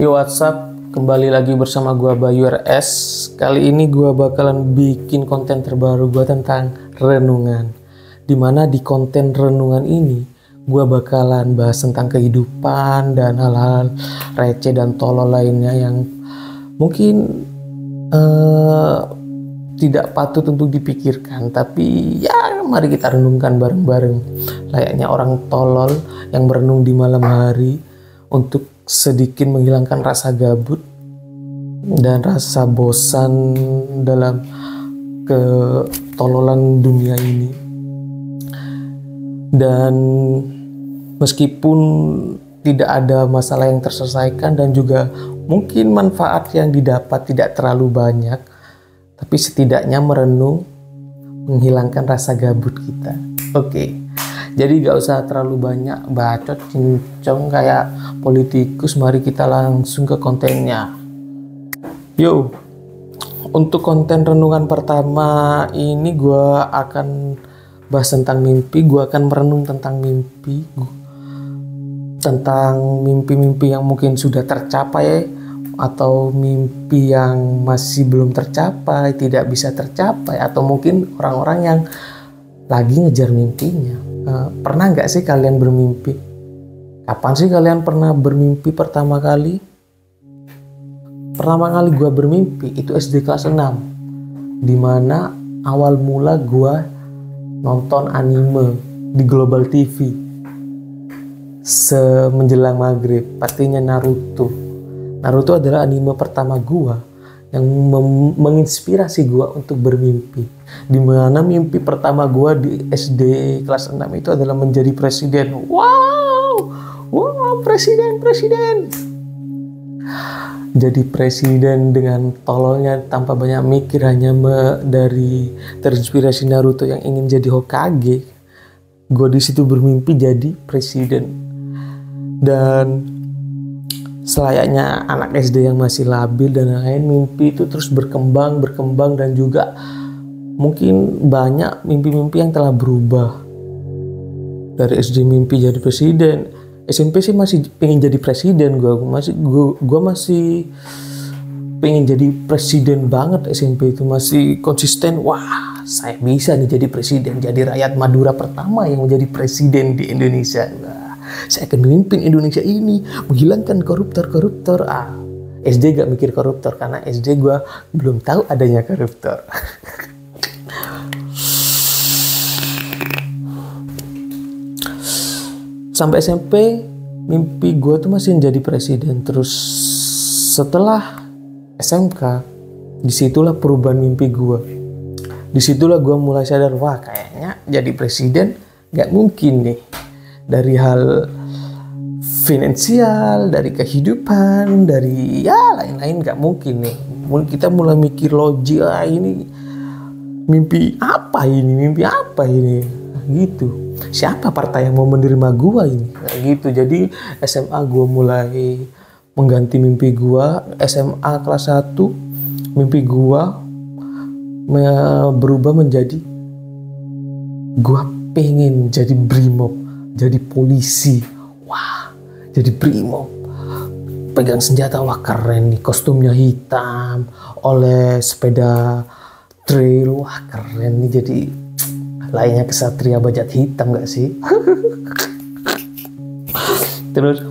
Yo, WhatsApp, kembali lagi bersama gua Bayu RS. Kali ini gua bakalan bikin konten terbaru gua tentang renungan. Dimana di konten renungan ini gua bakalan bahas tentang kehidupan dan hal-hal receh dan tolol lainnya yang mungkin tidak patut untuk dipikirkan, tapi ya mari kita renungkan bareng-bareng layaknya orang tolol yang merenung di malam hari untuk sedikit menghilangkan rasa gabut dan rasa bosan dalam ketololan dunia ini. Dan meskipun tidak ada masalah yang terselesaikan dan juga mungkin manfaat yang didapat tidak terlalu banyak, tapi setidaknya merenung menghilangkan rasa gabut kita. Oke. Jadi gak usah terlalu banyak bacot cincong kayak politikus, mari kita langsung ke kontennya. Yo, untuk konten renungan pertama ini gue akan bahas tentang mimpi. Gue akan merenung tentang mimpi, tentang mimpi-mimpi yang mungkin sudah tercapai atau mimpi yang masih belum tercapai, tidak bisa tercapai, atau mungkin orang-orang yang lagi ngejar mimpinya. Pernah nggak sih kalian bermimpi? Kapan sih kalian pernah bermimpi pertama kali? Pertama kali gue bermimpi itu SD kelas 6, dimana awal mula gue nonton anime di Global TV semenjelang maghrib, pastinya Naruto. Naruto adalah anime pertama gue yang menginspirasi gue untuk bermimpi. Dimana mimpi pertama gue di SD kelas 6 itu adalah menjadi presiden. Wow, presiden. Jadi presiden dengan tololnya tanpa banyak mikir, hanya dari terinspirasi Naruto yang ingin jadi Hokage. Gue di situ bermimpi jadi presiden. Dan selayaknya anak SD yang masih labil dan lain, mimpi itu terus berkembang dan juga mungkin banyak mimpi-mimpi yang telah berubah. Dari SD mimpi jadi presiden, SMP sih masih pengen jadi presiden. Gue masih pengen jadi presiden banget. SMP itu masih konsisten, wah saya bisa nih jadi presiden, jadi rakyat Madura pertama yang menjadi presiden di Indonesia. Saya akan memimpin Indonesia ini, menghilangkan koruptor. SD gak mikir koruptor karena SD gue belum tahu adanya koruptor. Sampai SMP mimpi gue tuh masih menjadi presiden. Terus setelah SMK, disitulah perubahan mimpi gue. Disitulah gue mulai sadar, wah kayaknya jadi presiden gak mungkin nih. Dari hal finansial, dari kehidupan, dari ya lain-lain gak mungkin nih. Kita mulai mikir logik, ini mimpi apa ini gitu. Siapa partai yang mau menerima gua ini? Nah, gitu. Jadi SMA gua mulai mengganti mimpi gua. SMA kelas 1 mimpi gua berubah menjadi gua pengen jadi brimob, jadi polisi. Wah, jadi brimob, pegang senjata, wah keren nih, kostumnya hitam, oleh sepeda trail, wah keren nih, jadi lainnya kesatria bajat hitam gak sih? Terus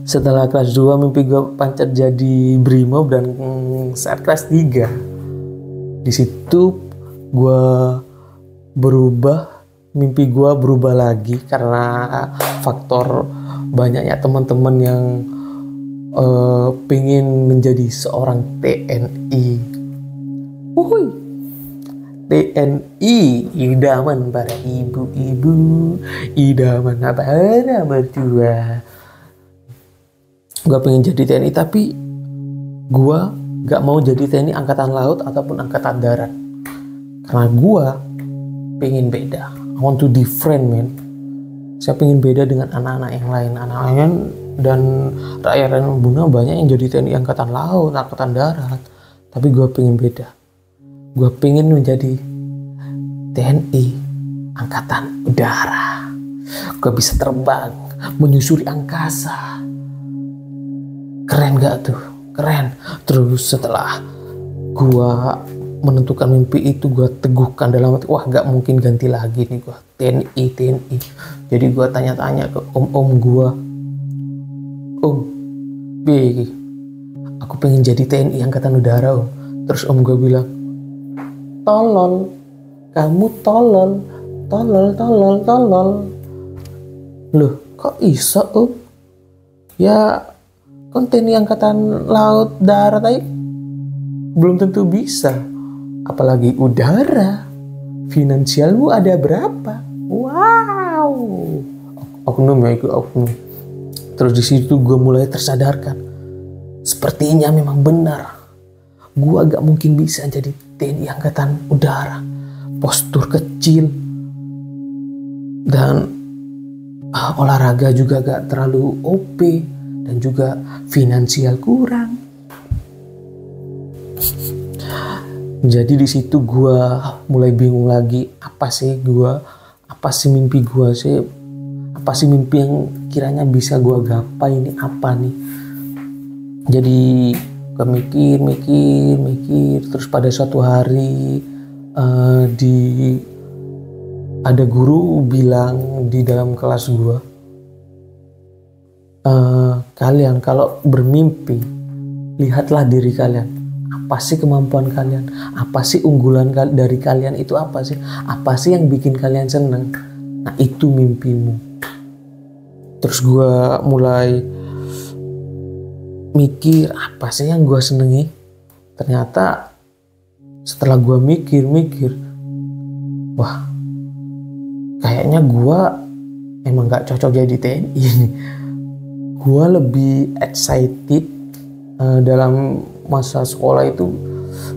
setelah kelas 2 mimpi gue pancat jadi brimob, dan saat kelas 3 di situ gue berubah. Mimpi gue berubah lagi karena faktor banyaknya teman-teman yang pengen menjadi seorang TNI. TNI, idaman para ibu-ibu, idaman para mertua. Gue pengen jadi TNI, tapi gue gak mau jadi TNI angkatan laut ataupun angkatan darat, karena gue pengen beda. I want to different, man. Saya pengen beda dengan anak-anak yang lain. Anak-anak dan rakyat Buna banyak yang jadi TNI angkatan laut, angkatan darat. Tapi gue pengen beda. Gue pengen menjadi TNI angkatan udara. Gue bisa terbang, menyusuri angkasa. Keren gak tuh? Keren. Terus setelah gua menentukan mimpi itu, gua teguhkan dalam hati, wah gak mungkin ganti lagi nih gua. TNI. Jadi gua tanya-tanya ke om-om gua, om, B, aku pengen jadi TNI Angkatan Udara om. Terus om gua bilang, tolol, kamu tolol. Loh, kok iso om? Ya, kan TNI Angkatan Laut Darat aja belum tentu bisa, apalagi udara. Finansialmu ada berapa? Wow, oknum ya, itu oknum. Terus di situ gue mulai tersadarkan, sepertinya memang benar, gue gak mungkin bisa jadi TNI Angkatan Udara. Postur kecil dan olahraga juga gak terlalu OP, dan juga finansial kurang. Jadi di situ gue mulai bingung lagi, apa sih mimpi gue sih, apa sih mimpi yang kiranya bisa gue gapai, ini apa nih. Jadi gue mikir, terus pada suatu hari ada guru bilang di dalam kelas gue, kalian kalau bermimpi, lihatlah diri kalian. Apa sih kemampuan kalian? Apa sih unggulan dari kalian itu apa sih? Apa sih yang bikin kalian seneng? Nah itu mimpimu. Terus gue mulai mikir, apa sih yang gue senengi? Ternyata setelah gue mikir, wah kayaknya gue emang gak cocok jadi TNI. Gue lebih excited dalam masa sekolah itu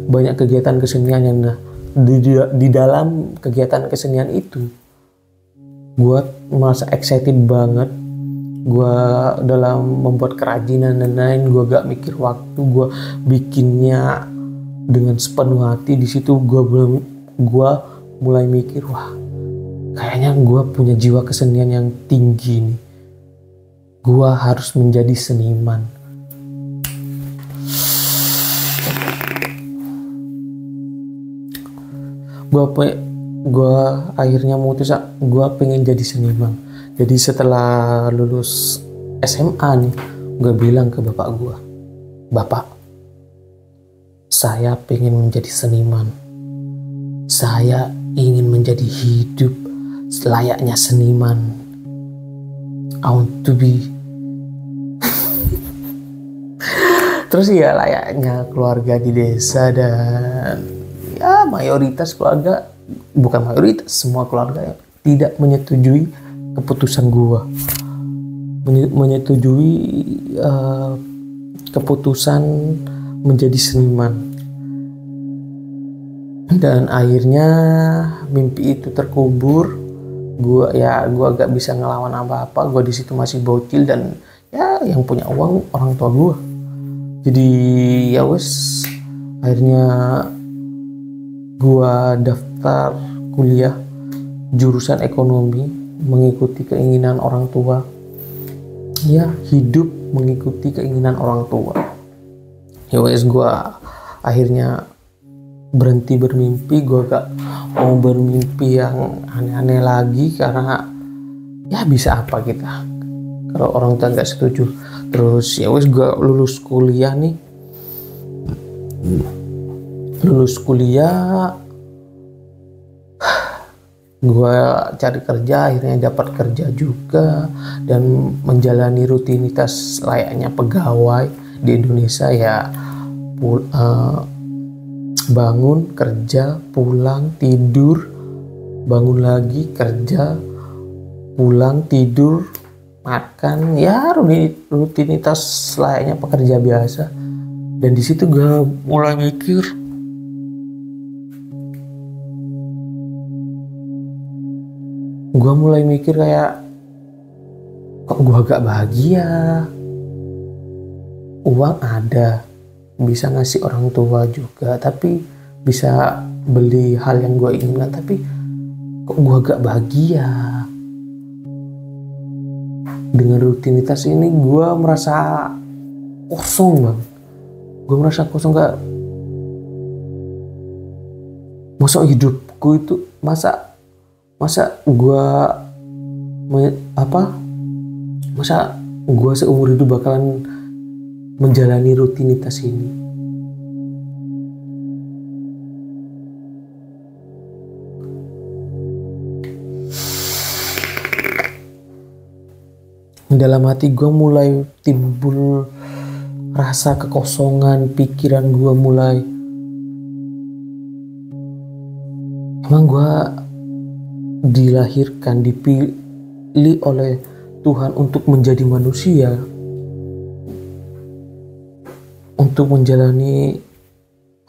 banyak kegiatan kesenian yang di dalam kegiatan kesenian itu gue merasa excited banget. Gue dalam membuat kerajinan dan lain, gue gak mikir waktu, gue bikinnya dengan sepenuh hati. Di situ gue mulai mikir, wah kayaknya gue punya jiwa kesenian yang tinggi nih, gue harus menjadi seniman. Gue akhirnya memutus, gue pengen jadi seniman. Jadi setelah lulus SMA nih, gue bilang ke bapak gue, bapak, saya pengen menjadi seniman. Saya ingin menjadi hidup selayaknya seniman. I want to be. Terus ya layaknya keluarga di desa, dan ya mayoritas keluarga, bukan mayoritas, semua keluarga tidak menyetujui keputusan gua, menyetujui keputusan menjadi seniman. Dan akhirnya mimpi itu terkubur. Gua gak bisa ngelawan apa-apa. Gua di situ masih bocil, dan ya yang punya uang orang tua gua. Jadi ya wes, akhirnya gua daftar kuliah jurusan ekonomi, mengikuti keinginan orang tua. Ya, hidup mengikuti keinginan orang tua. Ya wes, gua akhirnya berhenti bermimpi. Gua gak mau bermimpi yang aneh-aneh lagi, karena ya bisa apa kita kalau orang tua gak setuju. Terus ya wes, gue lulus kuliah, gue cari kerja, akhirnya dapat kerja juga, dan menjalani rutinitas layaknya pegawai di Indonesia. Ya bangun, kerja, pulang, tidur, bangun lagi, kerja, pulang, tidur, makan, ya rutinitas layaknya pekerja biasa. Dan di situ gue mulai mikir, kayak, kok gue gak bahagia? Uang ada, bisa ngasih orang tua juga, tapi bisa beli hal yang gue inginkan, tapi kok gue gak bahagia? Dengan rutinitas ini gue merasa kosong banget. Gue merasa kosong, kayak masa hidupku itu masa gue masa gue seumur hidup bakalan menjalani rutinitas ini. Dalam hati gue mulai timbul rasa kekosongan, pikiran gue mulai, emang gue dilahirkan, dipilih oleh Tuhan untuk menjadi manusia, untuk menjalani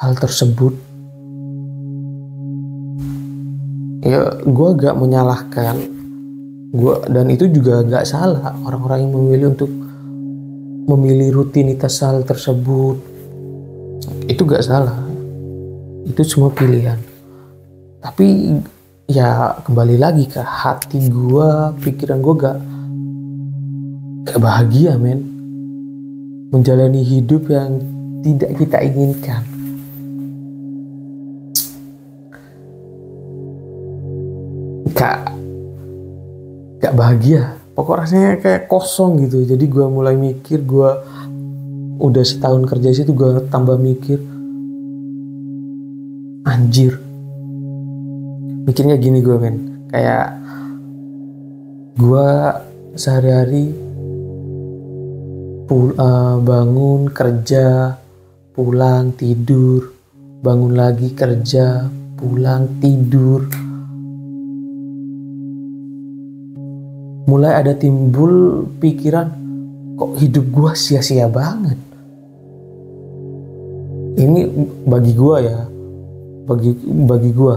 hal tersebut. Ya gue gak menyalahkan, dan itu juga gak salah orang-orang yang memilih rutinitas hal tersebut. Itu gak salah, itu semua pilihan. Tapi ya kembali lagi ke hati gue, pikiran gue gak bahagia men, menjalani hidup yang tidak kita inginkan. Gak bahagia, pokok rasanya kayak kosong gitu. Jadi gue mulai mikir, gue udah setahun kerja situ, gue tambah mikir, anjir, mikirnya gini gue men, kayak gue sehari-hari bangun kerja, pulang tidur, bangun lagi kerja, pulang tidur. Mulai ada timbul pikiran, kok hidup gue sia-sia banget. Ini bagi gue ya, bagi gue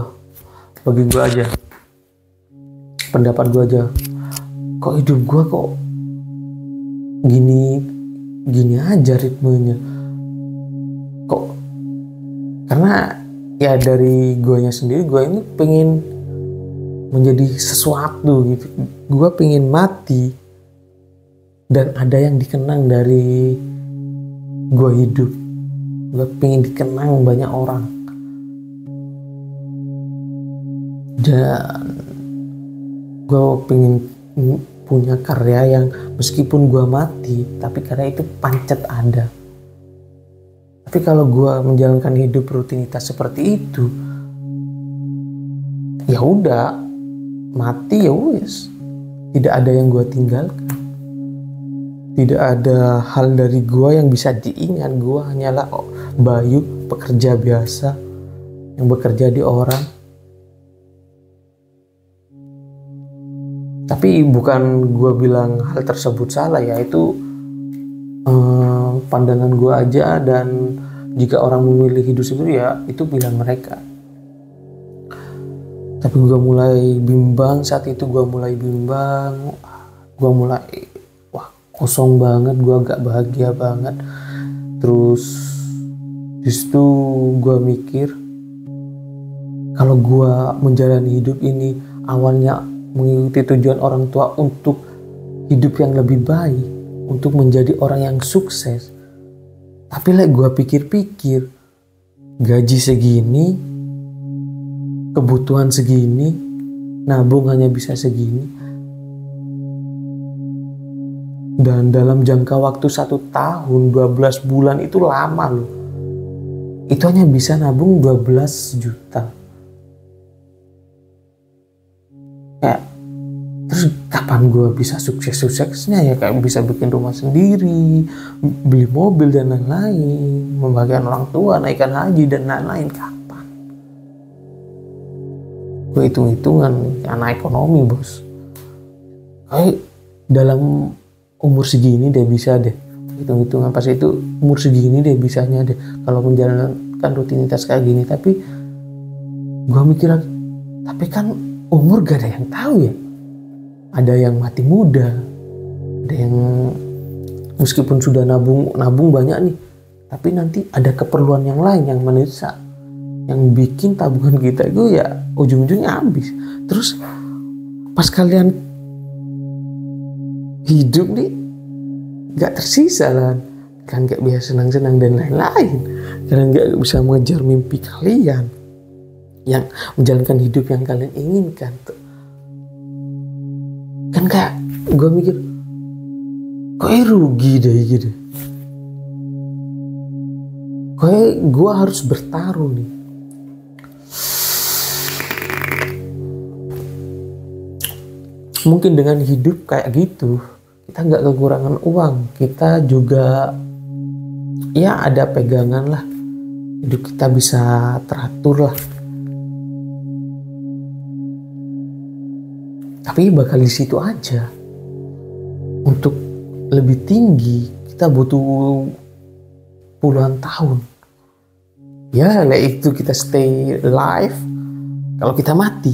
aja, pendapat gue aja. Kok hidup gue kok gini aja ritmenya. Kok, karena ya dari guanya sendiri, gue ini pengen menjadi sesuatu gitu. Gue pengen mati dan ada yang dikenang dari gue hidup. Gue pengen dikenang banyak orang. Dan gue pengen punya karya yang meskipun gue mati, tapi karya itu pancet ada. Tapi kalau gue menjalankan hidup rutinitas seperti itu, ya udah, mati ya wis, tidak ada yang gue tinggalkan, tidak ada hal dari gue yang bisa diingat. Gue hanyalah Bayu, pekerja biasa yang bekerja di orang. Tapi bukan gue bilang hal tersebut salah ya, itu pandangan gue aja. Dan jika orang memilih hidup seperti ya, itu pilihan mereka. Tapi gue mulai bimbang saat itu, gue mulai wah kosong banget, gue gak bahagia banget. Terus disitu gue mikir, kalau gue menjalani hidup ini awalnya mengikuti tujuan orang tua untuk hidup yang lebih baik, untuk menjadi orang yang sukses. Tapi gue pikir-pikir, gaji segini, kebutuhan segini, nabung hanya bisa segini, dan dalam jangka waktu 1 tahun 12 bulan itu lama loh. Itu hanya bisa nabung 12 juta. Kayak, terus kapan gue bisa sukses-suksesnya ya? Kayak bisa bikin rumah sendiri, beli mobil dan lain-lain, membahagiakan orang tua, naikkan haji dan lain-lain. Kapan? Gue hitung-hitungan anak ekonomi bos, kayak dalam umur segini deh bisa deh, hitung-hitungan pas itu umur segini deh bisanya deh kalau menjalankan rutinitas kayak gini. Tapi gue mikir, tapi kan umur gak ada yang tahu ya. Ada yang mati muda, ada yang meskipun sudah nabung banyak nih, tapi nanti ada keperluan yang lain yang mendesak, yang bikin tabungan kita itu ya ujung-ujungnya habis. Terus pas kalian hidup nih gak tersisa lah, kalian gak bisa senang-senang dan lain-lain, kalian gak bisa mengejar mimpi kalian, yang menjalankan hidup yang kalian inginkan tuh. Kan kayak gue mikir, kok rugi deh gitu. Kok gue harus bertaruh nih. Mungkin dengan hidup kayak gitu, kita nggak kekurangan uang, kita juga ya ada pegangan lah, hidup kita bisa teratur lah. Tapi bakal di situ aja. Untuk lebih tinggi kita butuh puluhan tahun. Ya, itu kita stay alive. Kalau kita mati,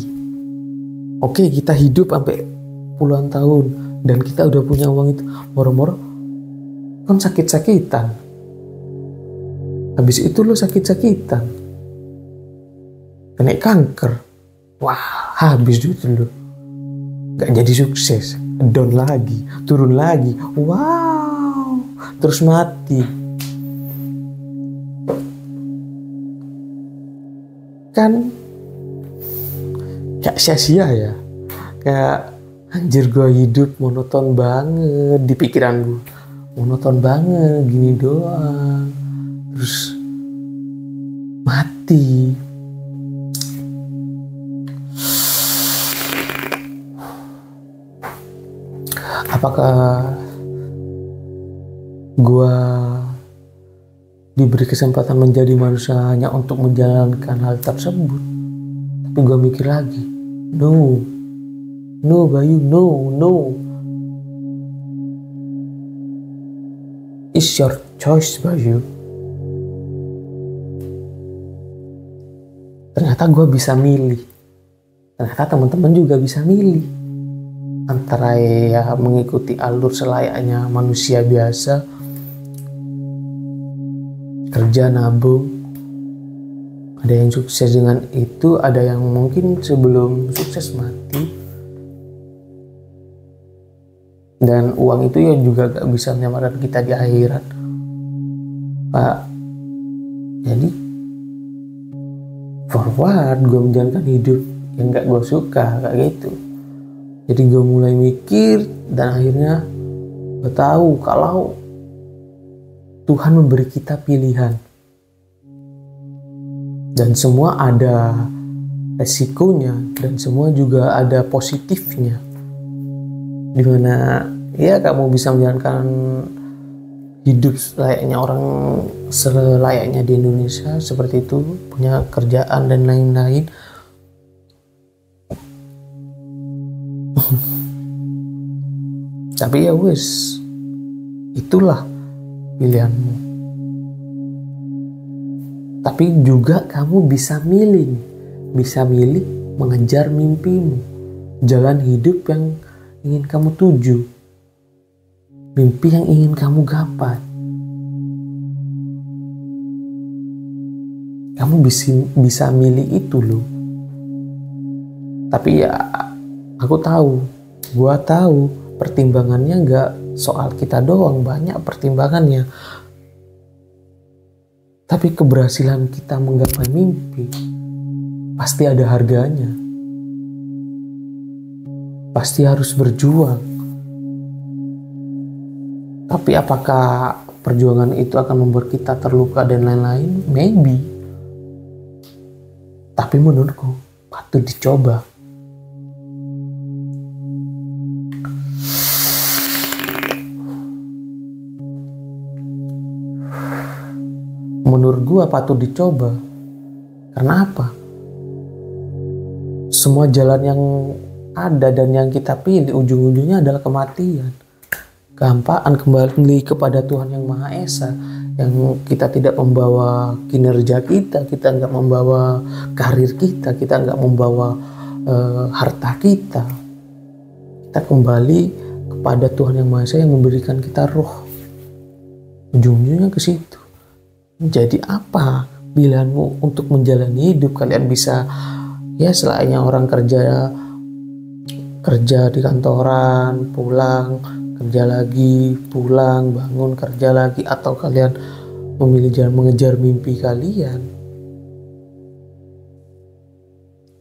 oke, kita hidup sampai puluhan tahun dan kita udah punya uang itu, moro-moro kan sakit-sakitan. Habis itu lo sakit-sakitan, kena kanker, wah habis duit lo, gak jadi sukses, down lagi, turun lagi, wow, terus mati. Kan kayak sia-sia ya, kayak anjir gue hidup monoton banget di pikiran gue, monoton banget gini doang, terus mati. Apakah gue diberi kesempatan menjadi manusia hanya untuk menjalankan hal tersebut? Tapi gue mikir lagi, no Bayu, no. It's your choice, Bayu. Ternyata gue bisa milih. Ternyata teman-teman juga bisa milih. Antara ya mengikuti alur selayaknya manusia biasa, kerja nabung. Ada yang sukses dengan itu, ada yang mungkin sebelum sukses mati. Dan uang itu ya juga gak bisa menyelamatkan kita di akhirat, Pak. Jadi forward gue menjalankan hidup yang gak gue suka, kayak gitu. Jadi gue mulai mikir dan akhirnya gue tahu kalau Tuhan memberi kita pilihan. Dan semua ada resikonya dan semua juga ada positifnya. Dimana ya kamu bisa menjalankan hidup layaknya orang selayaknya di Indonesia seperti itu, punya kerjaan dan lain-lain. Tapi ya wes, itulah pilihanmu. Tapi juga kamu bisa milih mengejar mimpimu, jalan hidup yang ingin kamu tuju, mimpi yang ingin kamu gapai. Kamu bisa milih itu loh. Tapi ya gua tahu pertimbangannya gak soal kita doang, banyak pertimbangannya. Tapi keberhasilan kita menggapai mimpi pasti ada harganya. Pasti harus berjuang. Tapi apakah perjuangan itu akan membuat kita terluka dan lain-lain? Maybe. Tapi menurutku patut dicoba. Menurut gua patut dicoba. Karena apa? Semua jalan yang ada dan yang kita pilih ujung-ujungnya adalah kematian. Kehampaan kembali kepada Tuhan yang Maha Esa, yang kita tidak membawa kinerja kita nggak membawa karir kita nggak membawa harta kita. Kita kembali kepada Tuhan yang Maha Esa yang memberikan kita roh. Ujung-ujungnya ke situ. Jadi apa pilihanmu untuk menjalani hidup? Kalian bisa ya selayaknya orang kerja di kantoran, pulang kerja lagi, pulang, bangun, kerja lagi, atau kalian memilih jalan mengejar mimpi kalian,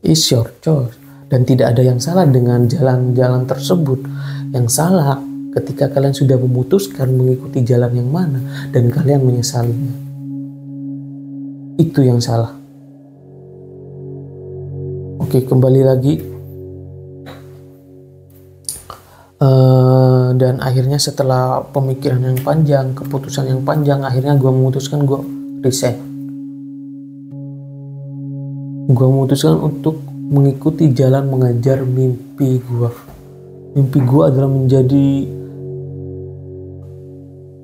it's your choice. Dan tidak ada yang salah dengan jalan-jalan tersebut. Yang salah ketika kalian sudah memutuskan mengikuti jalan yang mana dan kalian menyesalinya. Itu yang salah. Oke, kembali lagi. Dan akhirnya setelah pemikiran yang panjang, keputusan yang panjang, akhirnya gue memutuskan gue resign. Gue memutuskan untuk mengikuti jalan mengejar mimpi gue. Mimpi gue adalah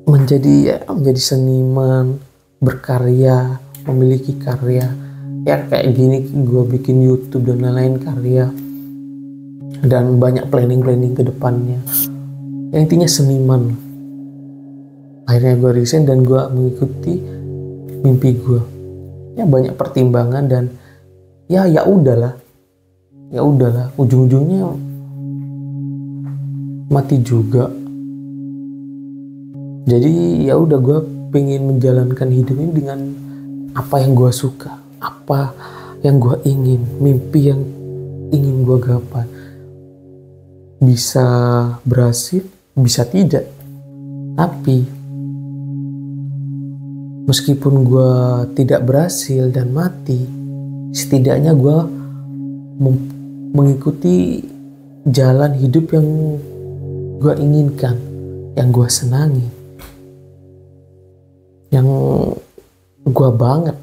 menjadi seniman, berkarya, memiliki karya. Ya kayak gini, gue bikin YouTube dan lain-lain karya. Dan banyak planning ke depannya. Yang intinya seniman. Akhirnya gue resign dan gue mengikuti mimpi gue. Ya banyak pertimbangan dan ya udahlah. Ujung-ujungnya mati juga. Jadi ya udah, gue pengen menjalankan hidup ini dengan apa yang gue suka, apa yang gue ingin, mimpi yang ingin gue gapai. Bisa berhasil, bisa tidak. Tapi meskipun gue tidak berhasil dan mati, setidaknya gue mengikuti jalan hidup yang gue inginkan, yang gue senangi, yang gue banget.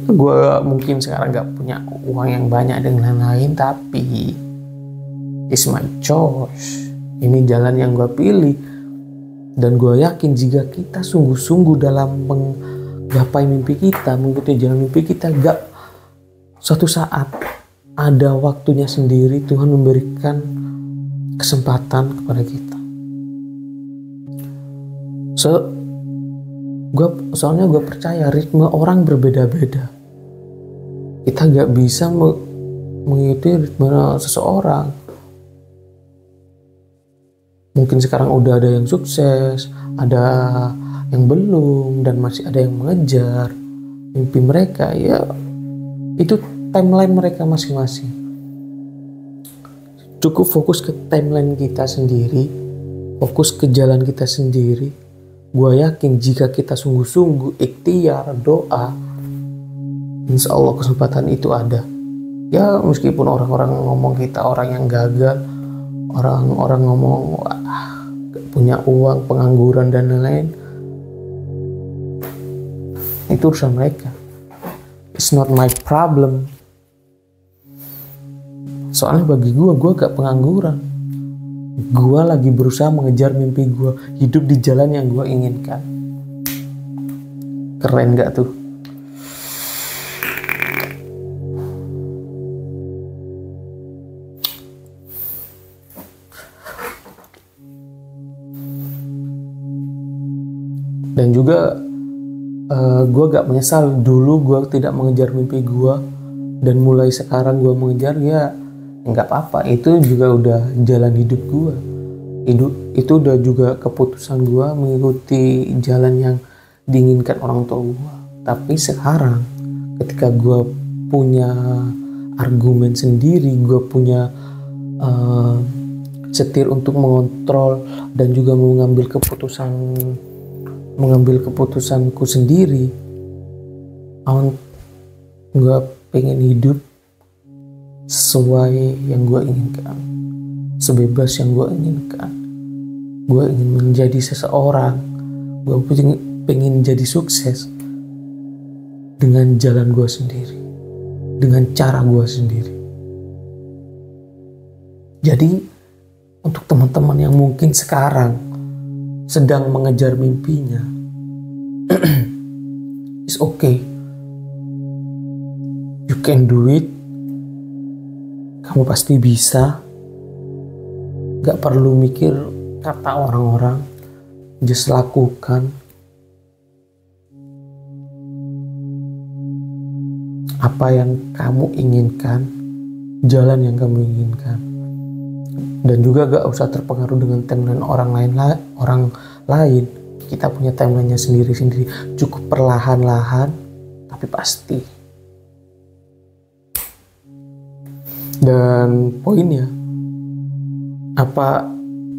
Gue mungkin sekarang gak punya uang yang banyak dan lain-lain, tapi it's my choice. Ini jalan yang gue pilih. Dan gue yakin jika kita sungguh-sungguh dalam menggapai mimpi kita, mengikuti jalan mimpi kita, suatu saat ada waktunya sendiri Tuhan memberikan kesempatan kepada kita. Soalnya gue percaya ritme orang berbeda-beda. Kita gak bisa mengikuti ritme seseorang. Mungkin sekarang udah ada yang sukses, ada yang belum, dan masih ada yang mengejar mimpi mereka. Ya itu timeline mereka masing-masing. Cukup fokus ke timeline kita sendiri, fokus ke jalan kita sendiri. Gue yakin jika kita sungguh-sungguh ikhtiar, doa, insya Allah kesempatan itu ada. Ya meskipun orang-orang ngomong kita orang yang gagal, orang-orang ngomong gak punya uang, pengangguran dan lain-lain, itu urusan mereka. It's not my problem. Soalnya bagi gue gak pengangguran. Gue lagi berusaha mengejar mimpi gue, hidup di jalan yang gue inginkan. Keren gak tuh? Dan juga gue gak menyesal dulu gue tidak mengejar mimpi gue, dan mulai sekarang gue mengejar, ya nggak apa-apa. Itu juga udah jalan hidup gue. Itu udah juga keputusan gue mengikuti jalan yang diinginkan orang tua gue. Tapi sekarang ketika gue punya argumen sendiri, gue punya setir untuk mengontrol dan juga mengambil keputusanku sendiri. Gue pengen hidup sesuai yang gue inginkan, sebebas yang gue inginkan. Gue ingin menjadi seseorang, gue pengen jadi sukses dengan jalan gue sendiri, dengan cara gue sendiri. Jadi untuk teman-teman yang mungkin sekarang sedang mengejar mimpinya, it's okay, you can do it. Kamu pasti bisa. Gak perlu mikir kata orang-orang, just lakukan apa yang kamu inginkan, jalan yang kamu inginkan. Dan juga gak usah terpengaruh dengan timeline orang lain. Kita punya timelinenya sendiri-sendiri. Cukup perlahan-lahan, tapi pasti. Dan poinnya, apa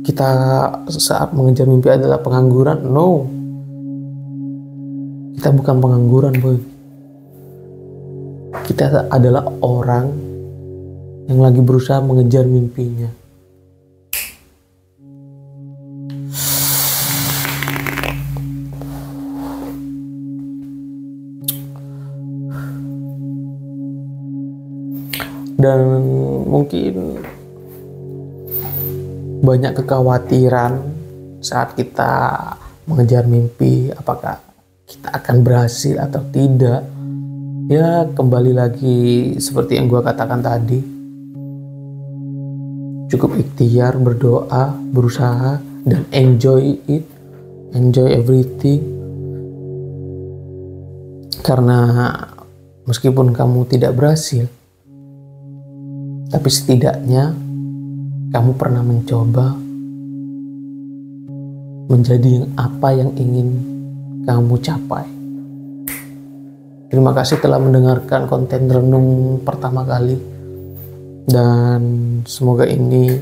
kita saat mengejar mimpi adalah pengangguran? No. Kita bukan pengangguran, boy. Kita adalah orang yang lagi berusaha mengejar mimpinya. Dan mungkin banyak kekhawatiran saat kita mengejar mimpi, apakah kita akan berhasil atau tidak. Ya, kembali lagi seperti yang gue katakan tadi. Cukup ikhtiar, berdoa, berusaha, dan enjoy it. Enjoy everything. Karena meskipun kamu tidak berhasil, tapi setidaknya kamu pernah mencoba menjadi apa yang ingin kamu capai. Terima kasih telah mendengarkan konten renung pertama kali. Dan semoga ini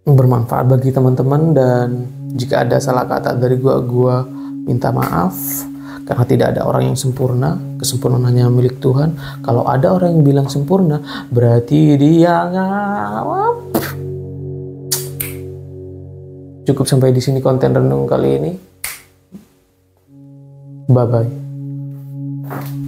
bermanfaat bagi teman-teman. Dan jika ada salah kata dari gua minta maaf. Karena tidak ada orang yang sempurna, kesempurnaan hanya milik Tuhan. Kalau ada orang yang bilang sempurna, berarti dia ngawap. Cukup sampai di sini konten renung kali ini. Bye-bye.